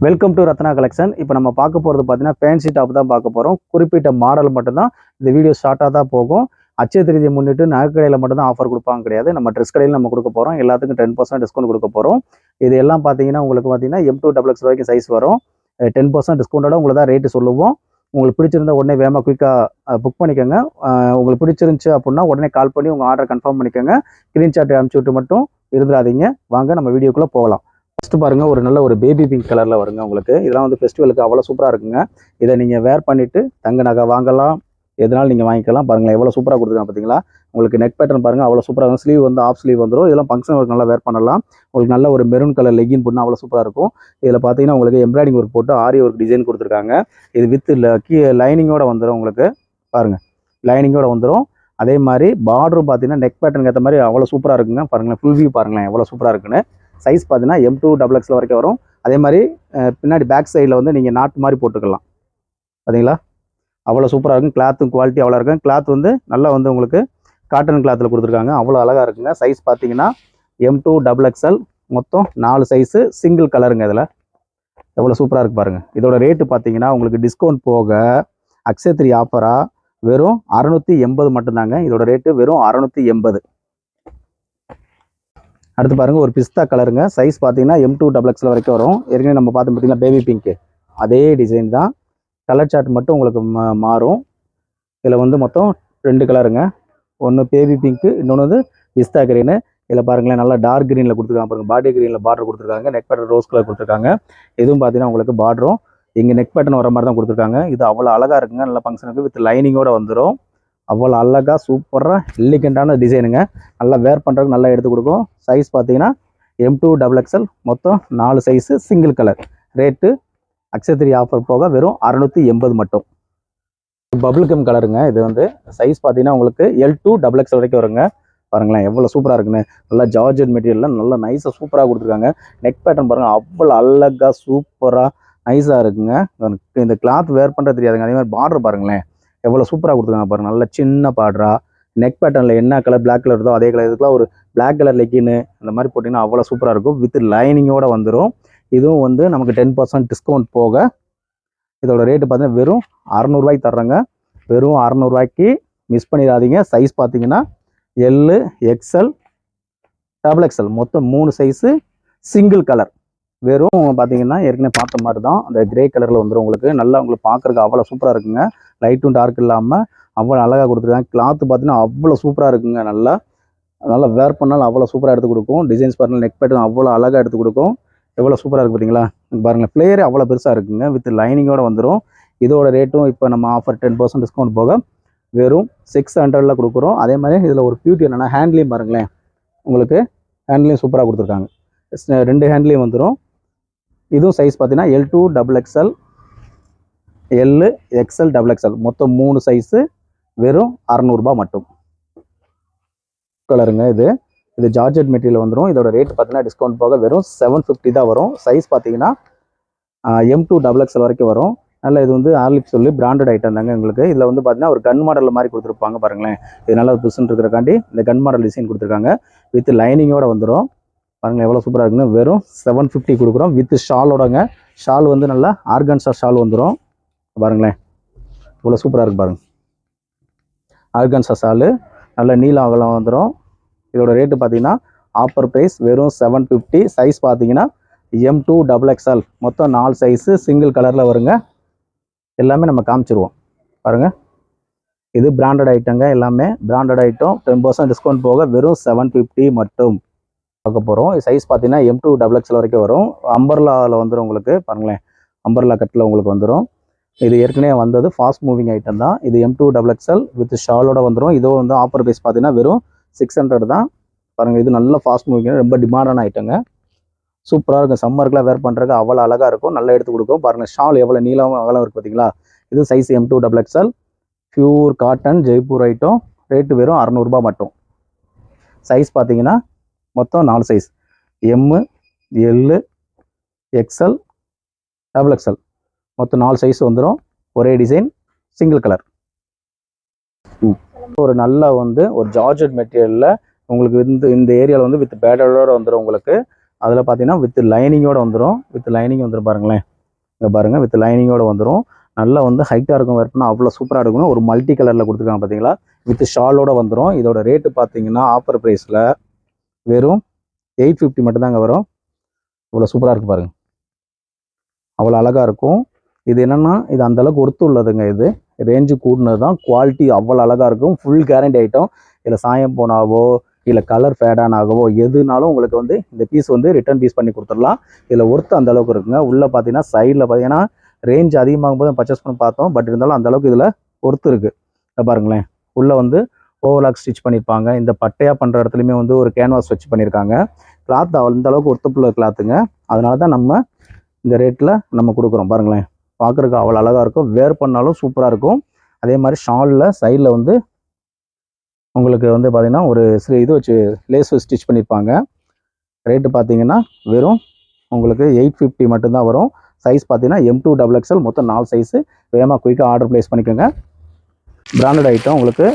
Welcome to Ratna collection. இப்போ நம்ம பார்க்க போகிறது பார்த்தீங்கன்னா ஃபேன்சி டாப் தான் பார்க்க போகிறோம். குறிப்பிட்ட மாடல் மட்டும்தான் இந்த வீடியோ ஷார்ட்டாக தான் போகும். அச்சய திருதியை முன்னிட்டு நகைக்கடையில் மட்டும்தான் ஆஃபர் கொடுப்பாங்க கிடையாது. நம்ம ட்ரெஸ் கடையில் நம்ம கொடுக்க போகிறோம். எல்லாத்துக்கும் 10% டிஸ்கவுண்ட் கொடுக்க போகிறோம். இது எல்லாம் பார்த்தீங்கன்னா உங்களுக்கு பார்த்தீங்கன்னா M2XX வரைக்கும் சைஸ் வரும். 10% டிஸ்கவுண்டோட உங்களுக்கு தான் ரேட்டு சொல்லுவோம். உங்களுக்கு பிடிச்சிருந்தா உடனே வேகமாக குயிக்காக புக் பண்ணிக்கோங்க. உங்களுக்கு பிடிச்சிருந்துச்சு அப்படின்னா உடனே கால் பண்ணி உங்கள் ஆர்டர் கன்ஃபார்ம் பண்ணிக்கோங்க. ஸ்க்ரீன்ஷாட் அனுப்பிச்சி விட்டு மட்டும் இருந்துடாதீங்க. வாங்க நம்ம வீடியோக்குள்ளே போகலாம். ஃபஸ்ட்டு பாருங்கள், ஒரு நல்ல ஒரு பேபி பிங்க் கலரில் வருங்க உங்களுக்கு. இதெல்லாம் வந்து ஃபெஸ்டிவலுக்கு அவ்வளோ சூப்பராக இருக்குங்க. இதை நீங்கள் வேர் பண்ணிவிட்டு தங்க நகை வாங்கலாம், எதனாலும் நீங்கள் வாங்கிக்கலாம். பாருங்களேன் எவ்வளோ சூப்பராக கொடுத்துருக்காங்க பார்த்தீங்களா. உங்களுக்கு நெக் பேட்டர்ன் பாருங்கள் அவ்வளோ சூப்பராக இருக்கும். ஸ்லீவ் வந்து ஆஃப் ஸ்லீவ் வந்துடும். இதெல்லாம் ஃபங்க்ஷன் ஒர்க் நல்லா வேர் பண்ணலாம். உங்களுக்கு நல்ல ஒரு மெரூன் கலர் லெகின் போட்டுனா அவ்வளோ சூப்பராக இருக்கும். இதில் பார்த்தீங்கன்னா உங்களுக்கு எம்ப்ராய்டிங் ஒர்க் போட்டு ஆரி ஒர்க் டிசைன் கொடுத்துருக்காங்க. இது வித் லைனிங்கோடு வந்துடும் உங்களுக்கு. பாருங்கள் லைனிங்கோடு வந்துடும். அதே மாதிரி பார்டரும் பார்த்தீங்கன்னா நெக் பேட்டர்னுக்கு ஏற்ற மாதிரி அவ்வளோ சூப்பராக இருக்குங்க. பாருங்களேன் ஃபுல் வியூ பாருங்களேன் எவ்வளோ சூப்பராக இருக்குன்னு. சைஸ் பார்த்தீங்கன்னா M2XX வரைக்கும் வரும். அதே மாதிரி பின்னாடி பேக் சைடில் வந்து நீங்கள் நாட்டு மாதிரி போட்டுக்கலாம். பார்த்தீங்களா அவ்வளோ சூப்பராக இருக்கும். கிளாத்தும் குவாலிட்டி அவ்வளோ இருக்கும். கிளாத் வந்து நல்லா வந்து உங்களுக்கு காட்டன் கிளாத்தில் கொடுத்துருக்காங்க. அவ்வளோ அழகாக இருக்குங்க. சைஸ் பார்த்தீங்கன்னா M2XX மொத்தம் 4 சைஸு சிங்கிள் கலருங்க. இதில் எவ்வளோ சூப்பராக இருக்குது பாருங்கள். இதோட ரேட்டு பார்த்தீங்கன்னா உங்களுக்கு டிஸ்கவுண்ட் போக அக்ஷய ஆஃபராக வெறும் 680 மட்டும்தாங்க. இதோட ரேட்டு வெறும் 680. அடுத்து பாருங்கள் ஒரு பிஸ்தா கலருங்க. சைஸ் பார்த்தீங்கன்னா M2XX வரைக்கும் வரும். ஏற்கனவே நம்ம பார்த்தோம் பார்த்தீங்கன்னா பேபி பிங்க்கு அதே டிசைன் தான். கலர் சார்ட் மட்டும் உங்களுக்கு மாறும். இதில் வந்து மொத்தம் 2 கலருங்க. ஒன்று பேபி பிங்க்கு, இன்னொன்று வந்து பிஸ்தா கிரீனு. இதில் பாருங்களேன் நல்லா டார்க் க்ரீனில் கொடுத்துருக்காங்க. பாருங்கள் பாடி க்ரீனில் பார்டர் கொடுத்துருக்காங்க. நெக் பேட்டர்ன் ரோஸ் கலர் கொடுத்துருக்காங்க. இதுவும் பார்த்தீங்கன்னா உங்களுக்கு பார்டரும் இங்கே நெக் பேட்டர்ன் வர மாதிரி தான் கொடுத்துருக்காங்க. இது அவ்வளோ அழகாக இருக்குங்க. நல்ல ஃபங்க்ஷனுக்கு வித் லைனிங்கோடு வந்துடும். அவ்வளோ அழகாக சூப்பராக எலிகெண்டான டிசைனுங்க. நல்லா வேர் பண்ணுறதுக்கு நல்லா எடுத்து கொடுக்கும். சைஸ் பார்த்தீங்கன்னா M2XX மொத்தம் 4 size single colour. Rate Akshaya offer போக வெறும் 680 மட்டும். பபுள் கம் கலருங்க. இது வந்து சைஸ் பார்த்தீங்கன்னா உங்களுக்கு L2XX வரைக்கும் வருங்க. பாருங்களேன் எவ்வளோ சூப்பராக இருக்குன்னு. நல்லா ஜார்ஜெட் மெட்டீரியலில் நல்லா நைஸாக சூப்பராக கொடுத்துருக்காங்க. நெக் பேட்டர்ன் பாருங்கள் அவ்வளோ அழகாக சூப்பராக நைஸாக இருக்குங்க. இந்த கிளாத் வேர் பண்ணுறது தெரியாதுங்க. அதே மாதிரி பார்டர் பாருங்களேன் எவ்வளோ சூப்பராக கொடுத்துருக்காங்க பாருங்கள். நல்ல சின்ன பார்டரா நெக் பேட்டர்னில் என்ன கலர் பிளாக் கலர் இருந்தோ அதே கலர். இதுக்குலாம் ஒரு பிளாக் கலர் லெக்கின்னு அந்த மாதிரி போட்டிங்கன்னா அவ்வளோ சூப்பராக இருக்கும். வித் லைனிங்கோடு வந்துடும். இதுவும் வந்து நமக்கு 10% டிஸ்கவுண்ட் போக இதோட ரேட்டு பார்த்தீங்கன்னா வெறும் 600 தர்றேங்க. வெறும் 600 மிஸ் பண்ணிடாதீங்க. சைஸ் பார்த்தீங்கன்னா LXL XXL மொத்தம் 3 சைஸு சிங்கிள் கலர். வெறும் பார்த்தீங்கன்னா ஏற்கனவே பார்த்த மாதிரி தான் அந்த கிரே கலரில் வந்துடும் உங்களுக்கு. நல்லா உங்களுக்கு பார்க்குறதுக்கு அவ்வளோ சூப்பராக இருக்குங்க. லைட்டும் டார்க் இல்லாமல் அவ்வளோ அழகாக கொடுத்துருக்காங்க. கிளாத்து பார்த்தீங்கன்னா அவ்வளோ சூப்பராக இருக்குங்க. நல்லா வேர் பண்ணாலும் அவ்வளோ சூப்பராக எடுத்து கொடுக்கும். டிசைன்ஸ் பாருங்கள் நெக் பேட்டர்ன் அவ்வளோ அழகாக எடுத்து கொடுக்கும். எவ்வளோ சூப்பராக இருக்குது பார்த்தீங்களா. பாருங்கள் ஃப்ளேயரே அவ்வளோ பெருசாக இருக்குங்க. வித் லைனிங்கோடு வந்துடும். இதோட ரேட்டும் இப்போ நம்ம ஆஃபர் 10% டிஸ்கவுண்ட் போக வெறும் 600 கொடுக்குறோம். அதே மாதிரி இதில் ஒரு பியூட்டி என்னென்னா ஹேண்ட்லேயும் பாருங்களேன் உங்களுக்கு ஹேண்ட்லேயும் சூப்பராக கொடுத்துருக்காங்க. 2 ஹேண்ட்லேயும் வந்துடும். இதுவும் சைஸ் பார்த்தீங்கன்னா L2XX LXL மொத்தம் 3 சைஸு வெறும் 600 மட்டும். கலருங்க இது ஜார்ஜெட் மெட்டீரியல் வந்துடும். இதோட ரேட் பார்த்தீங்கன்னா டிஸ்கவுண்ட் போக வெறும் 750 தான் வரும். சைஸ் பார்த்தீங்கன்னா M2XX வரைக்கும் வரும். நல்ல இது வந்து ஆர்லிப் சொல்லி பிராண்டட் ஐட்டம் தாங்க உங்களுக்கு. இதில் வந்து பார்த்தீங்கன்னா ஒரு கன் மாடல் மாதிரி கொடுத்துருப்பாங்க பாருங்களேன். இது நல்லா புதுசுன்னு இருக்கிறக்காண்டி இந்த கன் மாடல் டிசைன் கொடுத்துருக்காங்க. வித் லைனிங்கோடு வந்துடும். பாருங்கள் எவ்வளோ சூப்பராக இருக்குன்னு. வெறும் 750 கொடுக்குறோம். வித் ஷாலோடங்க. ஷால் வந்து நல்லா ஆர்கான்ஸா ஷால் வந்துடும். பாருங்களேன் இவ்வளோ சூப்பராக இருக்குது பாருங்கள். ஆர்கான்ஸா ஷாலு நல்ல நீல அகலம் வந்துடும். இதோட ரேட்டு பார்த்தீங்கன்னா ஆஃபர் ப்ரைஸ் வெறும் 750. சைஸ் பார்த்தீங்கன்னா M2XX மொத்தம் 4 சைஸு சிங்கிள் கலரில் வருங்க. எல்லாமே நம்ம காமிச்சிருவோம் பாருங்கள். இது பிராண்டட் ஐட்டங்க. எல்லாமே பிராண்டட் ஐட்டம். 10% டிஸ்கவுண்ட் போக வெறும் 750 மட்டும் பார்க்க போகிறோம். சைஸ் பார்த்தீங்கன்னா M2XX வரைக்கும் வரும். அம்பர்லாவில் வந்துடும் உங்களுக்கு. பாருங்களேன் அம்பர்லா கட்டில் உங்களுக்கு வந்துடும். இது ஏற்கனவே வந்தது ஃபாஸ்ட் மூவிங் ஐட்டம் தான். இது M2XX வித் ஷாலோட வந்துடும். இதோ வந்து ஆஃபர் ப்ரைஸ் பார்த்தீங்கன்னா வெறும் 600 தான். பாருங்கள் இது நல்ல ஃபாஸ்ட் மூவிங் ரொம்ப டிமாண்டான ஐட்டங்க. சூப்பராக இருக்கும். சம்மருக்குலாம் வேர் பண்ணுறதுக்கு அவ்வளோ அழகாக இருக்கும். நல்லா எடுத்து கொடுக்கும். பாருங்கள் ஷால் எவ்வளோ நீளம் அகலம் இருக்குது பார்த்தீங்களா. இது size M2XX pure cotton Jaipur item. Rate வெறும் 600 மட்டும். சைஸ் பார்த்தீங்கன்னா மொத்தம் 4 size M L XL XXL மொத்தம் 4 சைஸ் வந்துடும். ஒரே டிசைன் சிங்கிள் கலர். ஒரு நல்ல வந்து ஒரு ஜார்ஜெட் மெட்டீரியலில் உங்களுக்கு இந்த ஏரியாவில் வந்து வித் பேடலோட வந்துடும் உங்களுக்கு. அதில் பார்த்தீங்கன்னா வித் லைனிங்கோடு வந்துடும். வித் லைனிங் வந்துடும் பாருங்களேன். இங்கே பாருங்கள், வித் லைனிங்கோடு வந்துடும். நல்லா வந்து ஹைட்டாக இருக்கும், வேர் பண்ணால் அவ்வளோ சூப்பராக இருக்கணும். ஒரு மல்டி கலரில் கொடுத்துருக்காங்க பார்த்தீங்களா, வித் ஷாலோடு வந்துடும். இதோட ரேட்டு பார்த்தீங்கன்னா ஆஃபர் ப்ரைஸில் வெறும் 850 மட்டும்தாங்க வரும். இவ்வளோ சூப்பராக இருக்குது பாருங்கள், அவ்வளோ அழகாக இருக்கும். இது என்னென்னா இது அந்தளவுக்கு ஒர்த்து உள்ளதுங்க. இது ரேஞ்சு கூடினது தான், குவாலிட்டி அவ்வளோ அழகாக இருக்கும். Full guarantee item. இதில் சாயம் போனாவோ இல்லை கலர் ஃபேடான் ஆகவோ எதுனாலும் உங்களுக்கு வந்து இந்த பீஸ் வந்து ரிட்டர்ன் பீஸ் பண்ணி கொடுத்துடலாம். இதில் ஒர்த்து அந்தளவுக்கு இருக்குங்க. உள்ளே பார்த்தீங்கன்னா சைடில் பார்த்தீங்கன்னா ரேஞ்ச் அதிகமாகும் போது பர்ச்சேஸ் பண்ணி பார்த்தோம், பட் இருந்தாலும் அந்தளவுக்கு இதில் ஒர்த்து இருக்குது. பாருங்களேன், உள்ளே வந்து ஓவர்லாக் ஸ்டிச் பண்ணியிருப்பாங்க. இந்த பட்டையாக பண்ணுற இடத்துலையுமே வந்து ஒரு கேன்வாஸ் வச்சு பண்ணியிருக்காங்க. கிளாத் அந்தளவுக்கு ஒர்த்தப்புள்ள கிளாத்துங்க. அதனால தான் நம்ம இந்த ரேட்டில் நம்ம கொடுக்குறோம். பாருங்களேன், பார்க்குறதுக்கு அவ்வளோ அழகாக இருக்கும். வேர் பண்ணாலும் சூப்பராக இருக்கும். அதே மாதிரி ஷாலில் சைடில் வந்து உங்களுக்கு வந்து பார்த்திங்கன்னா ஒரு இது வச்சு லேஸ் ஸ்டிச் பண்ணியிருப்பாங்க. ரேட்டு பார்த்தீங்கன்னா வெறும் உங்களுக்கு 850 மட்டும்தான் வரும். சைஸ் பார்த்தீங்கன்னா M2 XXL, மொத்தம் 4 சைஸு. வேகமாக குயிக்காக ஆர்டர் ப்ளேஸ் பண்ணிக்கோங்க. பிராண்டட் ஐட்டம் உங்களுக்கு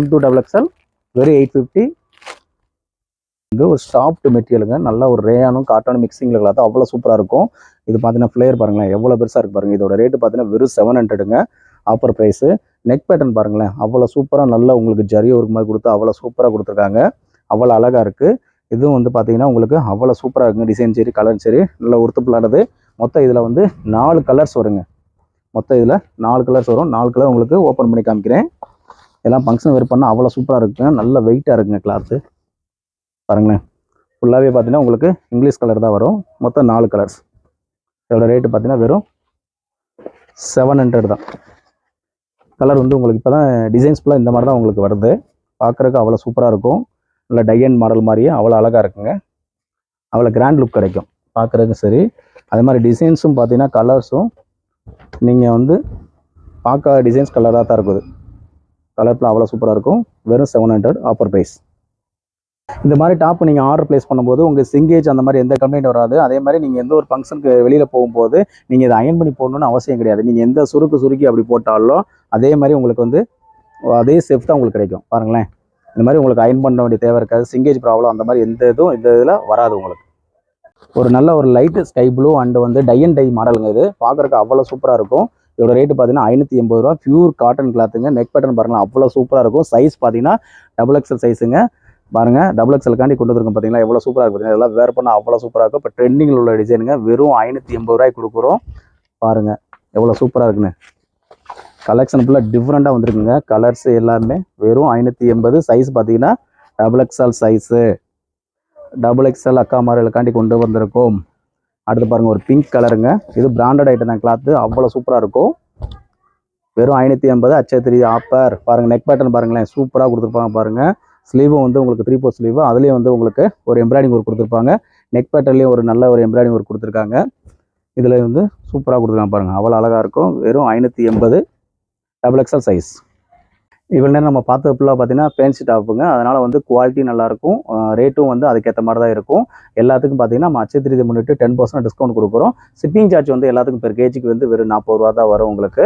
M2 XXL வெறும் 850. இது ஒரு சாஃப்ட் மெட்டீரியலுங்க. நல்லா ஒரு ரேயானும் காட்டனும் மிக்சிங்கில் கிளாத் அவ்வளோ சூப்பராக இருக்கும். இது பார்த்தீங்கன்னா ஃப்ளேயர் பாருங்களேன் எவ்வளோ பெருசாக இருக்குது பாருங்கள். இதோட ரேட்டு பார்த்தீங்கன்னா வெறும் 700ங்க ஆஃபர் ப்ரைஸு. நெக் பேட்டர்ன் பாருங்களேன், அவ்வளோ சூப்பராக நல்லா உங்களுக்கு ஜரி ஒர்க் மாதிரி கொடுத்து அவ்வளோ சூப்பராக கொடுத்துருக்காங்க. அவ்வளோ அழகாக இருக்குது. இதுவும் வந்து பார்த்தீங்கன்னா உங்களுக்கு அவ்வளோ சூப்பராக இருக்குங்க. டிசைன் சரி, கலர் சரி, நல்லா ஒர்த்துப்புள்ளானது. மொத்தம் இதில் வந்து 4 கலர்ஸ் வருங்க. மொத்தம் இதில் 4 கலர்ஸ் வரும். 4 கலர் உங்களுக்கு ஓப்பன் பண்ணி காமிக்கிறேன். எல்லாம் ஃபங்க்ஷன் வேர் பண்ணால் அவ்வளோ சூப்பராக இருக்குங்க. நல்ல வெயிட்டாக இருக்குங்க கிளாத்து. பாருங்களேன், ஃபுல்லாகவே பார்த்தீங்கன்னா உங்களுக்கு இங்கிலீஷ் கலர் தான் வரும். மொத்தம் 4 கலர்ஸ். இதோட ரேட்டு பார்த்தீங்கன்னா வெறும் 700 தான். கலர் வந்து உங்களுக்கு இப்போ தான் டிசைன்ஸ் ஃபுல்லாக இந்த மாதிரி தான் உங்களுக்கு வருது. பார்க்குறதுக்கு அவ்வளோ சூப்பராக இருக்கும். நல்லா டையன் மாடல் மாதிரியே அவ்வளோ அழகாக இருக்குங்க. அவ்வளோ கிராண்ட் லுக் கிடைக்கும் பார்க்குறதுக்கு. சரி, அது மாதிரி டிசைன்ஸும் பார்த்தீங்கன்னா கலர்ஸும் நீங்கள் வந்து பார்க்க டிசைன்ஸ் கலராக தான் இருக்குது. கலர்ஃபுல்லாக அவ்வளோ சூப்பராக இருக்கும். வெறும் 700 ஆஃபர் ப்ரைஸ். இந்த மாதிரி டாப் நீங்கள் ஆர்டர் ப்ளேஸ் பண்ணும்போது உங்கள் சிங்கேஜ் அந்த மாதிரி எந்த கம்ப்ளைண்ட் வராது. அதே மாதிரி நீங்கள் எந்த ஒரு ஃபங்க்ஷனுக்கு வெளியில் போகும்போது நீங்கள் இதை அயன் பண்ணி போடணுன்னு அவசியம் கிடையாது. நீங்கள் எந்த சுருக்கி அப்படி போட்டாலும் அதே மாதிரி உங்களுக்கு வந்து அதே சேஃப் தான் உங்களுக்கு கிடைக்கும். பாருங்களேன், இந்த மாதிரி உங்களுக்கு அயன் பண்ண வேண்டிய தேவை இருக்காது. சிங்கேஜ் ப்ராப்ளம் அந்த மாதிரி எந்த இதுவும் இந்த இதில் வராது உங்களுக்கு. ஒரு நல்ல ஒரு லைட்டு ஸ்கை ப்ளூ அண்டு வந்து டை அண்ட் டை மாடலுங்க. இது பார்க்குறதுக்கு அவ்வளோ சூப்பராக இருக்கும். இதோட ரேட்டு பார்த்தீங்கன்னா 580 ரூபா. பியூர் காட்டன் கிளாத்துங்க. நெக் பேட்டர்ன் பாருங்களா அவ்வளோ சூப்பராக இருக்கும். சைஸ் பார்த்தீங்கன்னா XXL சைஸுங்க. பாருங்கள், XXL காண்டி கொண்டு வந்துருக்கோம் பார்த்தீங்களா, எவ்வளோ சூப்பராக இருக்குது. இதெல்லாம் வேர் பண்ணால் அவ்வளோ சூப்பராக இருக்கும். இப்போ ட்ரெண்டிங்கில் உள்ள டிசைனுங்க. வெறும் 580 ரூபாய்க்கு கொடுக்குறோம். பாருங்கள் எவ்வளோ சூப்பராக இருக்குன்னு. கலெக்ஷன் ஃபுல்லாக டிஃப்ரெண்ட்டாக வந்துருக்குங்க. கலர்ஸ் எல்லாமே வெறும் 580. சைஸ் பார்த்தீங்கன்னா XXL சைஸு. XXL அக்கா மார்களுக்காண்டி கொண்டு வந்திருக்கோம். அடுத்து பாருங்கள், ஒரு பிங்க் கலருங்க. இது பிராண்டட் ஐட்டம் தான். கிளாத்து அவ்வளோ சூப்பராக இருக்கும். வெறும் 580 HA3 ஆஃபர். பாருங்கள், நெக் பேட்டர்ன் பாருங்களேன் சூப்பராக கொடுத்துருப்பாங்க. பாருங்கள், ஸ்லீவும் வந்து உங்களுக்கு 3/4 ஸ்லீவு. அதுலேயும் வந்து உங்களுக்கு ஒரு எம்ப்ராய்டிங் ஒர்க் கொடுத்துருப்பாங்க. நெக் பேட்டர்லேயும் ஒரு நல்ல ஒரு எம்ப்ராய்டிங் ஒர்க் கொடுத்துருக்காங்க. இதில் வந்து சூப்பராக கொடுத்துருக்காங்க பாருங்கள், அவ்வளோ அழகாக இருக்கும். வெறும் 580 XXL சைஸ். இவ்வளோ நேரம் நம்ம பார்த்தது ஃபுல்லாக பார்த்தீங்கன்னா ஃபேன்சி டாப்புங்க. அதனால் வந்து குவாலிட்டி நல்லாயிருக்கும். ரேட்டும் வந்து அதுக்கேற்ற மாதிரி தான் இருக்கும். எல்லாத்துக்கும் பார்த்தீங்கன்னா நம்ம அச்சய முன்னிட்டு 10% டிஸ்கவுண்ட் கொடுக்குறோம். ஷிப்பிங் சார்ஜ் வந்து எல்லாத்துக்கும் பெர் கேஜிக்கு வந்து வெறும் 40 ரூபா தான் வரும் உங்களுக்கு.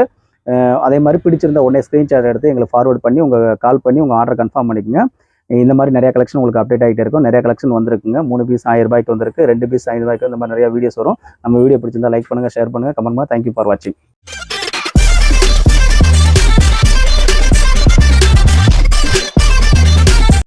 அதே மாதிரி பிடிச்சிருந்த உடனே ஸ்க்ரீன்ஷாட் எடுத்து எங்களுக்கு ஃபார்வர்ட் பண்ணி கால் பண்ணி உங்கள் ஆர்டர் கன்ஃபார்ம் பண்ணிக்கோங்க. இந்த மாதிரி நிறைய கலெக்ஷன் உங்களுக்கு அப்டேட் ஆகிட்டே இருக்கும். நிறைய கலெக்ஷன் வந்திருக்குங்க. 3 பீஸ் 1000 ரூபாய்க்கு வந்திருக்கு. 2 பீஸ் 500 ரூபாய்க்கு. இந்த மாதிரி நிறைய வீடியோஸ் வரும். நம்ம வீடியோ பிடிச்சிருந்தா லைக் பண்ணுங்கள், ஷேர் பண்ணுங்கள், கமெண்ட் பண்ணுங்கள். தேங்க்யூ ஃபார் வாட்சிங்.